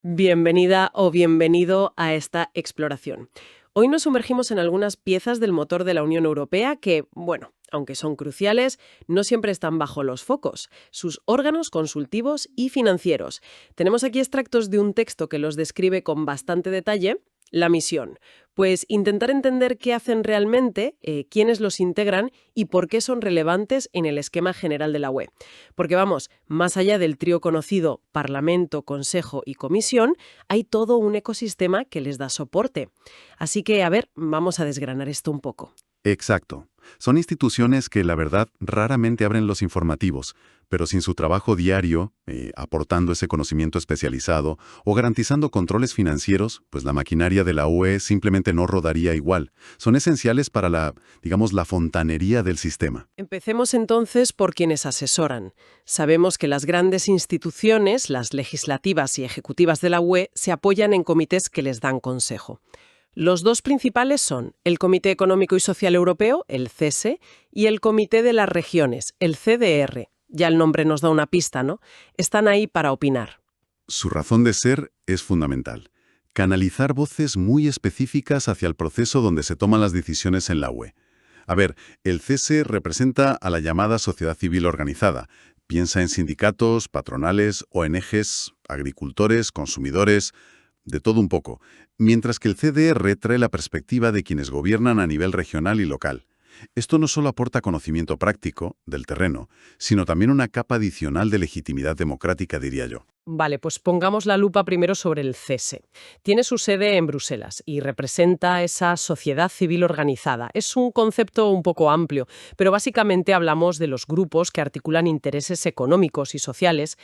Bienvenida o bienvenido a esta exploración. Hoy nos sumergimos en algunas piezas del motor de la Unión Europea que, bueno, aunque son cruciales, no siempre están bajo los focos, sus órganos consultivos y financieros. Tenemos aquí extractos de un texto que los describe con bastante detalle. La misión, pues intentar entender qué hacen realmente, quiénes los integran y por qué son relevantes en el esquema general de la UE. Porque vamos, más allá del trío conocido Parlamento, Consejo y Comisión, hay todo un ecosistema que les da soporte. Así que, a ver, vamos a desgranar esto un poco. Exacto. Son instituciones que, la verdad, raramente abren los informativos, pero sin su trabajo diario, aportando ese conocimiento especializado o garantizando controles financieros, pues la maquinaria de la UE simplemente no rodaría igual. Son esenciales para la fontanería del sistema. Empecemos entonces por quienes asesoran. Sabemos que las grandes instituciones, las legislativas y ejecutivas de la UE, se apoyan en comités que les dan consejo. Los dos principales son el Comité Económico y Social Europeo, el CESE, y el Comité de las Regiones, el CDR. Ya el nombre nos da una pista, ¿no? Están ahí para opinar. Su razón de ser es fundamental. Canalizar voces muy específicas hacia el proceso donde se toman las decisiones en la UE. A ver, el CESE representa a la llamada sociedad civil organizada. Piensa en sindicatos, patronales, ONGs, agricultores, consumidores, de todo un poco, mientras que el CDR trae la perspectiva de quienes gobiernan a nivel regional y local. Esto no solo aporta conocimiento práctico del terreno, sino también una capa adicional de legitimidad democrática, diría yo. Vale, pues pongamos la lupa primero sobre el CESE. Tiene su sede en Bruselas y representa esa sociedad civil organizada. Es un concepto un poco amplio, pero básicamente hablamos de los grupos que articulan intereses económicos y sociales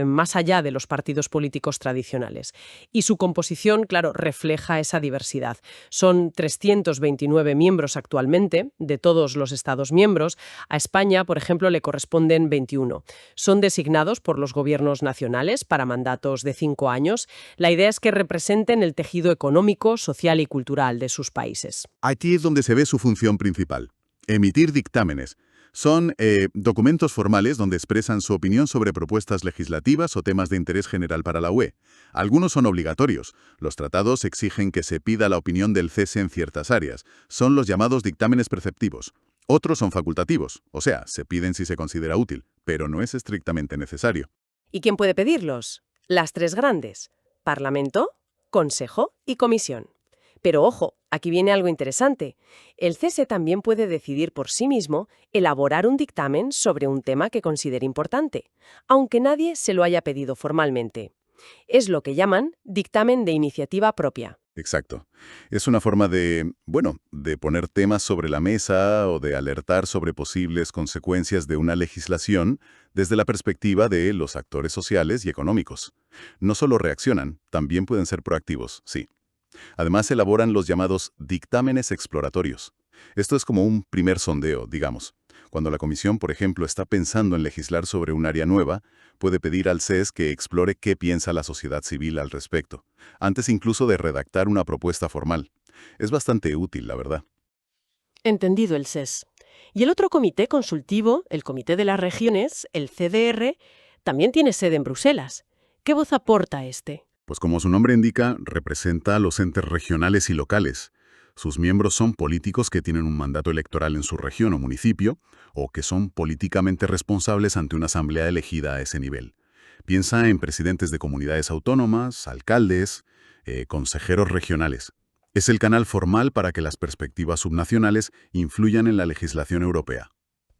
más allá de los partidos políticos tradicionales. Y su composición, claro, refleja esa diversidad. Son 329 miembros actualmente, de todos los Estados miembros. A España, por ejemplo, le corresponden 21. Son designados por los gobiernos nacionales para mandatos de 5 años. La idea es que representen el tejido económico, social y cultural de sus países. Aquí es donde se ve su función principal: emitir dictámenes. Son documentos formales donde expresan su opinión sobre propuestas legislativas o temas de interés general para la UE. Algunos son obligatorios. Los tratados exigen que se pida la opinión del CESE en ciertas áreas. Son los llamados dictámenes preceptivos. Otros son facultativos, o sea, se piden si se considera útil, pero no es estrictamente necesario. ¿Y quién puede pedirlos? Las tres grandes: Parlamento, Consejo y Comisión. Pero ojo, aquí viene algo interesante. El CESE también puede decidir por sí mismo elaborar un dictamen sobre un tema que considere importante, aunque nadie se lo haya pedido formalmente. Es lo que llaman dictamen de iniciativa propia. Exacto. Es una forma de poner temas sobre la mesa o de alertar sobre posibles consecuencias de una legislación desde la perspectiva de los actores sociales y económicos. No solo reaccionan, también pueden ser proactivos, sí. Además, elaboran los llamados dictámenes exploratorios. Esto es como un primer sondeo, digamos. Cuando la Comisión, por ejemplo, está pensando en legislar sobre un área nueva, puede pedir al CES que explore qué piensa la sociedad civil al respecto, antes incluso de redactar una propuesta formal. Es bastante útil, la verdad. Entendido el CES. Y el otro comité consultivo, el Comité de las Regiones, el CDR, también tiene sede en Bruselas. ¿Qué voz aporta este? Pues como su nombre indica, representa a los entes regionales y locales. Sus miembros son políticos que tienen un mandato electoral en su región o municipio, o que son políticamente responsables ante una asamblea elegida a ese nivel. Piensa en presidentes de comunidades autónomas, alcaldes, consejeros regionales. Es el canal formal para que las perspectivas subnacionales influyan en la legislación europea.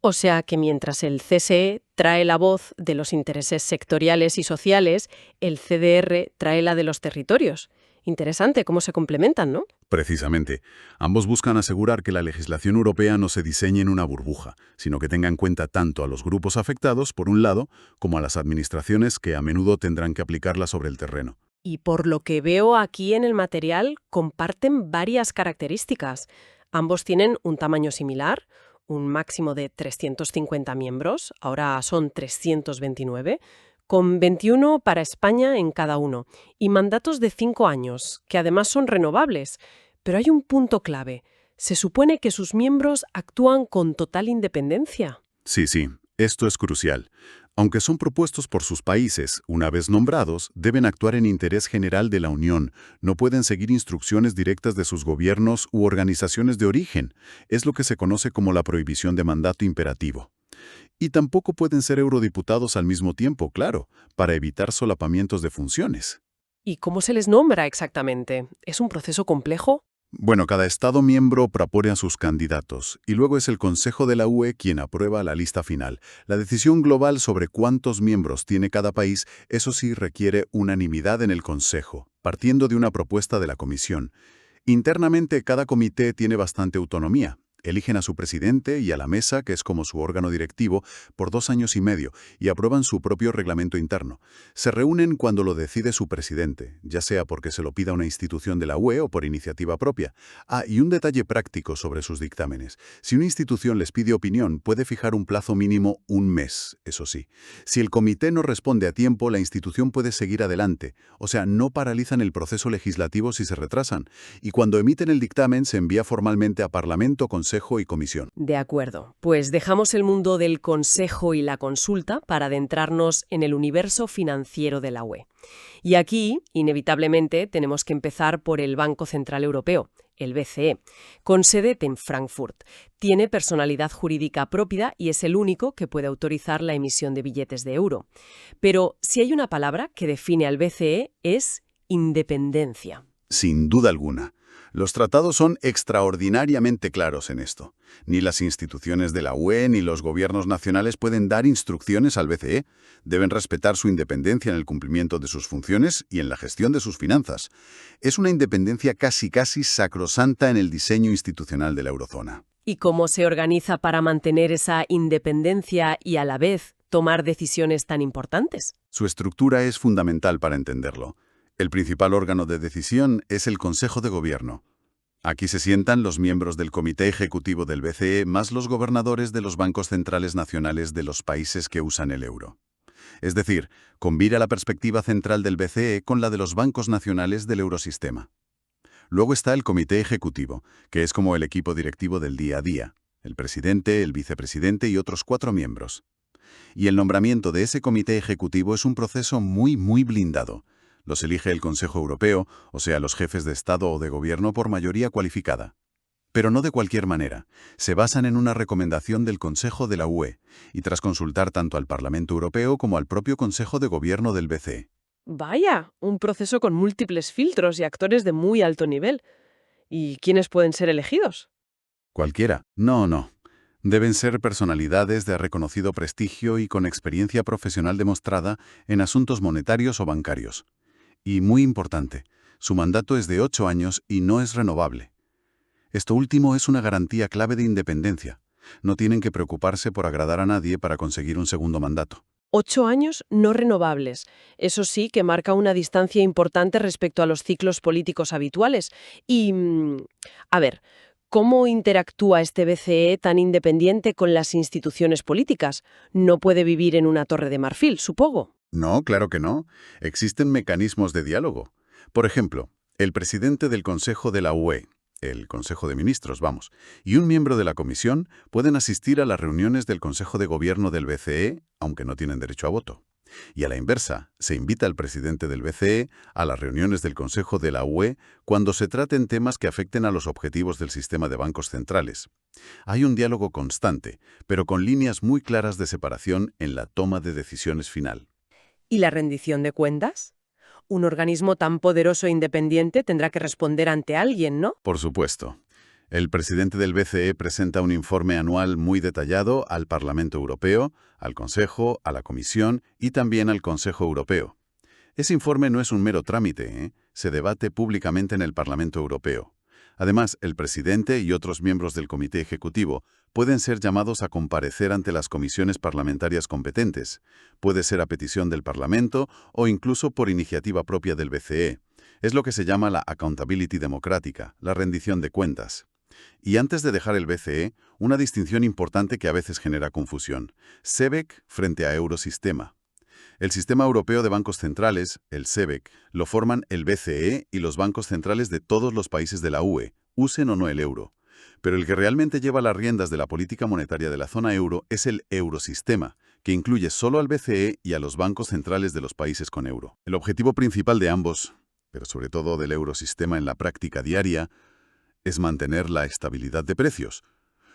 O sea que mientras el CSE trae la voz de los intereses sectoriales y sociales, el CDR trae la de los territorios. Interesante cómo se complementan, ¿no? Precisamente, ambos buscan asegurar que la legislación europea no se diseñe en una burbuja, sino que tenga en cuenta tanto a los grupos afectados, por un lado, como a las administraciones que a menudo tendrán que aplicarla sobre el terreno. Y por lo que veo aquí en el material, comparten varias características. Ambos tienen un tamaño similar, un máximo de 350 miembros, ahora son 329, con 21 para España en cada uno, y mandatos de 5 años, que además son renovables. Pero hay un punto clave. Se supone que sus miembros actúan con total independencia. Sí, esto es crucial. Aunque son propuestos por sus países, una vez nombrados, deben actuar en interés general de la Unión. No pueden seguir instrucciones directas de sus gobiernos u organizaciones de origen. Es lo que se conoce como la prohibición de mandato imperativo. Y tampoco pueden ser eurodiputados al mismo tiempo, claro, para evitar solapamientos de funciones. ¿Y cómo se les nombra exactamente? ¿Es un proceso complejo? Bueno, cada Estado miembro propone a sus candidatos, y luego es el Consejo de la UE quien aprueba la lista final. La decisión global sobre cuántos miembros tiene cada país, eso sí requiere unanimidad en el Consejo, partiendo de una propuesta de la Comisión. Internamente, cada comité tiene bastante autonomía. Eligen a su presidente y a la mesa, que es como su órgano directivo, por 2 años y medio, y aprueban su propio reglamento interno. Se reúnen cuando lo decide su presidente, ya sea porque se lo pida una institución de la UE o por iniciativa propia. Y un detalle práctico sobre sus dictámenes. Si una institución les pide opinión, puede fijar un plazo mínimo 1 mes, eso sí. Si el comité no responde a tiempo, la institución puede seguir adelante. O sea, no paralizan el proceso legislativo si se retrasan. Y cuando emiten el dictamen, se envía formalmente a Parlamento, Consejo y Comisión. De acuerdo. Pues dejamos el mundo del consejo y la consulta para adentrarnos en el universo financiero de la UE. Y aquí, inevitablemente, tenemos que empezar por el Banco Central Europeo, el BCE, con sede en Frankfurt. Tiene personalidad jurídica propia y es el único que puede autorizar la emisión de billetes de euro. Pero si hay una palabra que define al BCE es independencia. Sin duda alguna. Los tratados son extraordinariamente claros en esto. Ni las instituciones de la UE ni los gobiernos nacionales pueden dar instrucciones al BCE. Deben respetar su independencia en el cumplimiento de sus funciones y en la gestión de sus finanzas. Es una independencia casi sacrosanta en el diseño institucional de la eurozona. ¿Y cómo se organiza para mantener esa independencia y a la vez tomar decisiones tan importantes? Su estructura es fundamental para entenderlo. El principal órgano de decisión es el Consejo de Gobierno. Aquí se sientan los miembros del Comité Ejecutivo del BCE más los gobernadores de los bancos centrales nacionales de los países que usan el euro. Es decir, combina la perspectiva central del BCE con la de los bancos nacionales del eurosistema. Luego está el Comité Ejecutivo, que es como el equipo directivo del día a día, el presidente, el vicepresidente y otros 4 miembros. Y el nombramiento de ese Comité Ejecutivo es un proceso muy blindado. Los elige el Consejo Europeo, o sea, los jefes de Estado o de Gobierno por mayoría cualificada. Pero no de cualquier manera. Se basan en una recomendación del Consejo de la UE, y tras consultar tanto al Parlamento Europeo como al propio Consejo de Gobierno del BCE. Vaya, un proceso con múltiples filtros y actores de muy alto nivel. ¿Y quiénes pueden ser elegidos? Cualquiera. No. Deben ser personalidades de reconocido prestigio y con experiencia profesional demostrada en asuntos monetarios o bancarios. Y muy importante, su mandato es de 8 años y no es renovable. Esto último es una garantía clave de independencia. No tienen que preocuparse por agradar a nadie para conseguir un segundo mandato. 8 años no renovables. Eso sí que marca una distancia importante respecto a los ciclos políticos habituales. Y, a ver, ¿cómo interactúa este BCE tan independiente con las instituciones políticas? No puede vivir en una torre de marfil, supongo. No, claro que no. Existen mecanismos de diálogo. Por ejemplo, el presidente del Consejo de la UE, el Consejo de Ministros, vamos, y un miembro de la Comisión pueden asistir a las reuniones del Consejo de Gobierno del BCE, aunque no tienen derecho a voto. Y a la inversa, se invita al presidente del BCE a las reuniones del Consejo de la UE cuando se traten temas que afecten a los objetivos del sistema de bancos centrales. Hay un diálogo constante, pero con líneas muy claras de separación en la toma de decisiones final. ¿Y la rendición de cuentas? Un organismo tan poderoso e independiente tendrá que responder ante alguien, ¿no? Por supuesto. El presidente del BCE presenta un informe anual muy detallado al Parlamento Europeo, al Consejo, a la Comisión y también al Consejo Europeo. Ese informe no es un mero trámite, se debate públicamente en el Parlamento Europeo. Además, el presidente y otros miembros del Comité Ejecutivo pueden ser llamados a comparecer ante las comisiones parlamentarias competentes. Puede ser a petición del Parlamento o incluso por iniciativa propia del BCE. Es lo que se llama la accountability democrática, la rendición de cuentas. Y antes de dejar el BCE, una distinción importante que a veces genera confusión. SEBEC frente a Eurosistema. El Sistema Europeo de Bancos Centrales, el SEBEC, lo forman el BCE y los bancos centrales de todos los países de la UE, usen o no el euro. Pero el que realmente lleva las riendas de la política monetaria de la zona euro es el Eurosistema, que incluye solo al BCE y a los bancos centrales de los países con euro. El objetivo principal de ambos, pero sobre todo del eurosistema en la práctica diaria, es mantener la estabilidad de precios.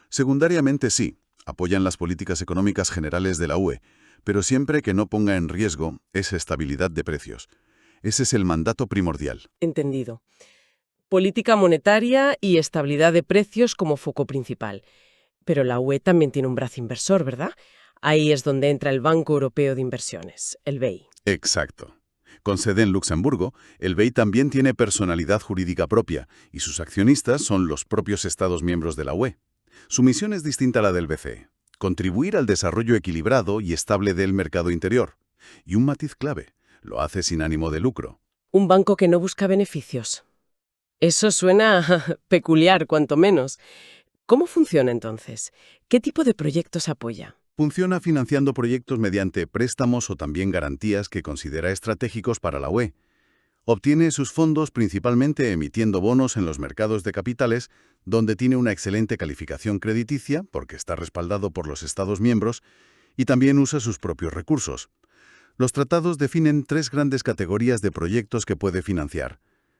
Secundariamente sí, apoyan las políticas económicas generales de la UE, pero siempre que no ponga en riesgo esa estabilidad de precios. Ese es el mandato primordial. Entendido. Política monetaria y estabilidad de precios como foco principal. Pero la UE también tiene un brazo inversor, ¿verdad? Ahí es donde entra el Banco Europeo de Inversiones, el BEI. Exacto. Con sede en Luxemburgo, el BEI también tiene personalidad jurídica propia y sus accionistas son los propios Estados miembros de la UE. Su misión es distinta a la del BCE, contribuir al desarrollo equilibrado y estable del mercado interior. Y un matiz clave, lo hace sin ánimo de lucro. Un banco que no busca beneficios. Eso suena peculiar, cuanto menos. ¿Cómo funciona entonces? ¿Qué tipo de proyectos apoya? Funciona financiando proyectos mediante préstamos o también garantías que considera estratégicos para la UE. Obtiene sus fondos principalmente emitiendo bonos en los mercados de capitales, donde tiene una excelente calificación crediticia, porque está respaldado por los Estados miembros, y también usa sus propios recursos. Los tratados definen 3 grandes categorías de proyectos que puede financiar.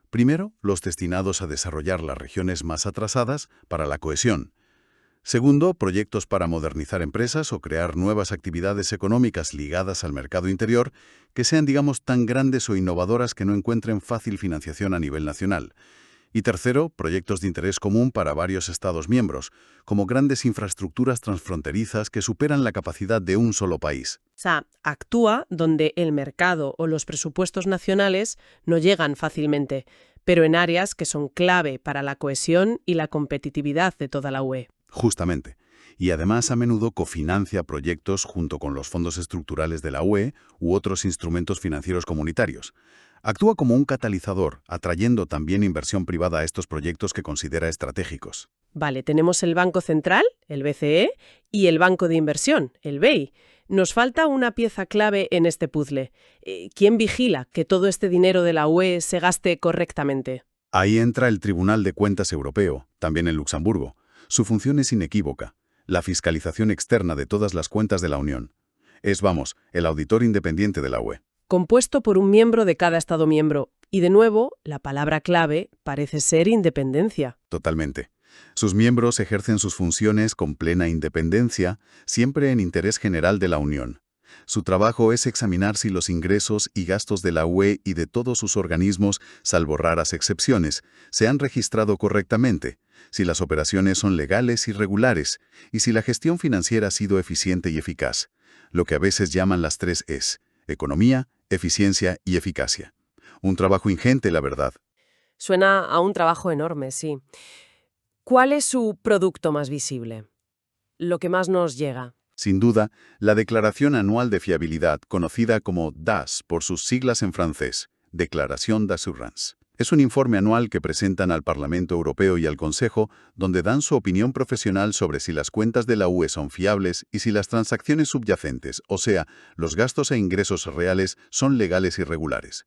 Primero, los destinados a desarrollar las regiones más atrasadas para la cohesión. Segundo, proyectos para modernizar empresas o crear nuevas actividades económicas ligadas al mercado interior que sean, digamos, tan grandes o innovadoras que no encuentren fácil financiación a nivel nacional. Y tercero, proyectos de interés común para varios Estados miembros, como grandes infraestructuras transfronterizas que superan la capacidad de un solo país. O sea, actúa donde el mercado o los presupuestos nacionales no llegan fácilmente, pero en áreas que son clave para la cohesión y la competitividad de toda la UE. Justamente. Y además a menudo cofinancia proyectos junto con los fondos estructurales de la UE u otros instrumentos financieros comunitarios. Actúa como un catalizador, atrayendo también inversión privada a estos proyectos que considera estratégicos. Vale, tenemos el Banco Central, el BCE, y el Banco de Inversión, el BEI. Nos falta una pieza clave en este puzzle. ¿Quién vigila que todo este dinero de la UE se gaste correctamente? Ahí entra el Tribunal de Cuentas Europeo, también en Luxemburgo. Su función es inequívoca, la fiscalización externa de todas las cuentas de la Unión. Es, vamos, el auditor independiente de la UE. Compuesto por un miembro de cada Estado miembro. Y de nuevo, la palabra clave parece ser independencia. Totalmente. Sus miembros ejercen sus funciones con plena independencia, siempre en interés general de la Unión. Su trabajo es examinar si los ingresos y gastos de la UE y de todos sus organismos, salvo raras excepciones, se han registrado correctamente, si las operaciones son legales y regulares, y si la gestión financiera ha sido eficiente y eficaz. Lo que a veces llaman las 3 Es: economía, eficiencia y eficacia. Un trabajo ingente, la verdad. Suena a un trabajo enorme, sí. ¿Cuál es su producto más visible? Lo que más nos llega. Sin duda, la Declaración Anual de Fiabilidad, conocida como DAS por sus siglas en francés, Declaración d'Assurance. Es un informe anual que presentan al Parlamento Europeo y al Consejo, donde dan su opinión profesional sobre si las cuentas de la UE son fiables y si las transacciones subyacentes, o sea, los gastos e ingresos reales, son legales y regulares.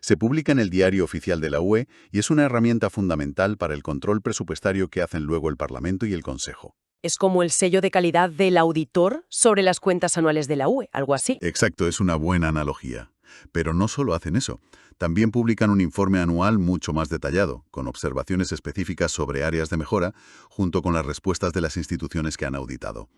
Se publica en el Diario Oficial de la UE y es una herramienta fundamental para el control presupuestario que hacen luego el Parlamento y el Consejo. Es como el sello de calidad del auditor sobre las cuentas anuales de la UE, algo así. Exacto, es una buena analogía. Pero no solo hacen eso. También publican un informe anual mucho más detallado, con observaciones específicas sobre áreas de mejora, junto con las respuestas de las instituciones que han auditado.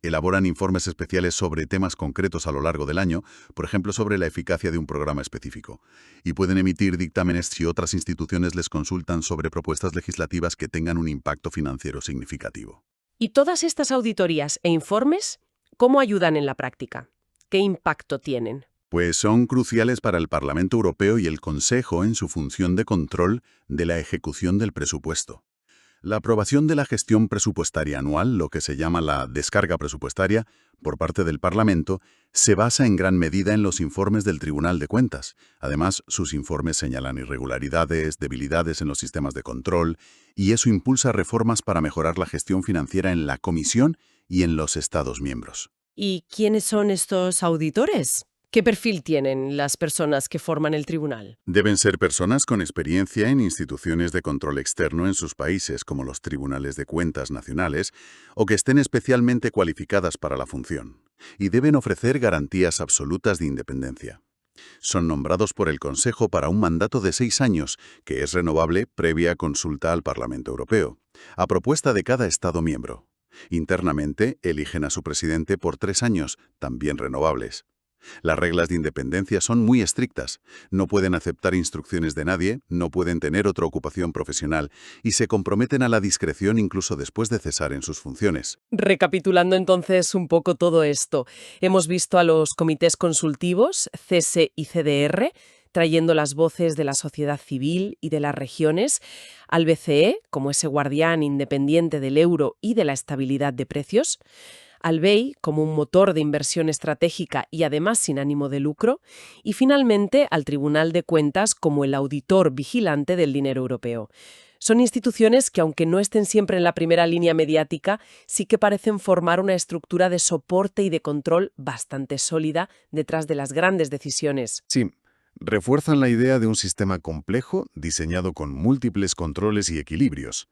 Elaboran informes especiales sobre temas concretos a lo largo del año, por ejemplo sobre la eficacia de un programa específico. Y pueden emitir dictámenes si otras instituciones les consultan sobre propuestas legislativas que tengan un impacto financiero significativo. ¿Y todas estas auditorías e informes, cómo ayudan en la práctica? ¿Qué impacto tienen? Pues son cruciales para el Parlamento Europeo y el Consejo en su función de control de la ejecución del presupuesto. La aprobación de la gestión presupuestaria anual, lo que se llama la descarga presupuestaria, por parte del Parlamento, se basa en gran medida en los informes del Tribunal de Cuentas. Además, sus informes señalan irregularidades, debilidades en los sistemas de control, y eso impulsa reformas para mejorar la gestión financiera en la Comisión y en los Estados miembros. ¿Y quiénes son estos auditores? ¿Qué perfil tienen las personas que forman el tribunal? Deben ser personas con experiencia en instituciones de control externo en sus países, como los tribunales de cuentas nacionales, o que estén especialmente cualificadas para la función. y deben ofrecer garantías absolutas de independencia. Son nombrados por el Consejo para un mandato de 6 años, que es renovable previa consulta al Parlamento Europeo, a propuesta de cada Estado miembro. Internamente, eligen a su presidente por 3 años, también renovables. Las reglas de independencia son muy estrictas. No pueden aceptar instrucciones de nadie, no pueden tener otra ocupación profesional y se comprometen a la discreción incluso después de cesar en sus funciones. Recapitulando entonces un poco todo esto, hemos visto a los comités consultivos, CESE y CDR, trayendo las voces de la sociedad civil y de las regiones, al BCE, como ese guardián independiente del euro y de la estabilidad de precios, al BEI como un motor de inversión estratégica y además sin ánimo de lucro, y finalmente al Tribunal de Cuentas como el auditor vigilante del dinero europeo. Son instituciones que, aunque no estén siempre en la primera línea mediática, sí que parecen formar una estructura de soporte y de control bastante sólida detrás de las grandes decisiones. Sí, refuerzan la idea de un sistema complejo diseñado con múltiples controles y equilibrios.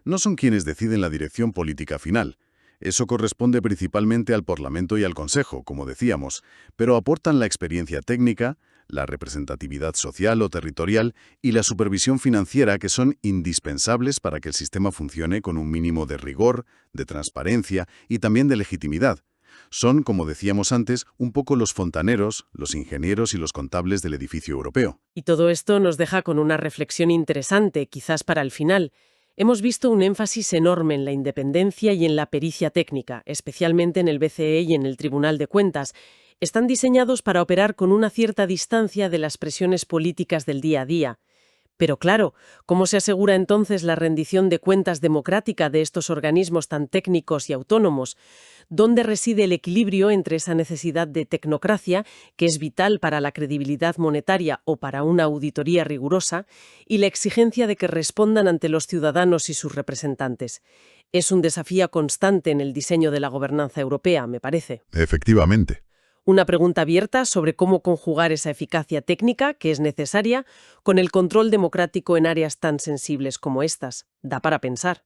No son quienes deciden la dirección política final. Eso corresponde principalmente al Parlamento y al Consejo, como decíamos, pero aportan la experiencia técnica, la representatividad social o territorial y la supervisión financiera que son indispensables para que el sistema funcione con un mínimo de rigor, de transparencia y también de legitimidad. Son, como decíamos antes, un poco los fontaneros, los ingenieros y los contables del edificio europeo. Y todo esto nos deja con una reflexión interesante, quizás para el final. Hemos visto un énfasis enorme en la independencia y en la pericia técnica, especialmente en el BCE y en el Tribunal de Cuentas. Están diseñados para operar con una cierta distancia de las presiones políticas del día a día. Pero claro, ¿cómo se asegura entonces la rendición de cuentas democrática de estos organismos tan técnicos y autónomos? ¿Dónde reside el equilibrio entre esa necesidad de tecnocracia, que es vital para la credibilidad monetaria o para una auditoría rigurosa, y la exigencia de que respondan ante los ciudadanos y sus representantes? Es un desafío constante en el diseño de la gobernanza europea, me parece. Efectivamente. Una pregunta abierta sobre cómo conjugar esa eficacia técnica, que es necesaria, con el control democrático en áreas tan sensibles como estas. Da para pensar.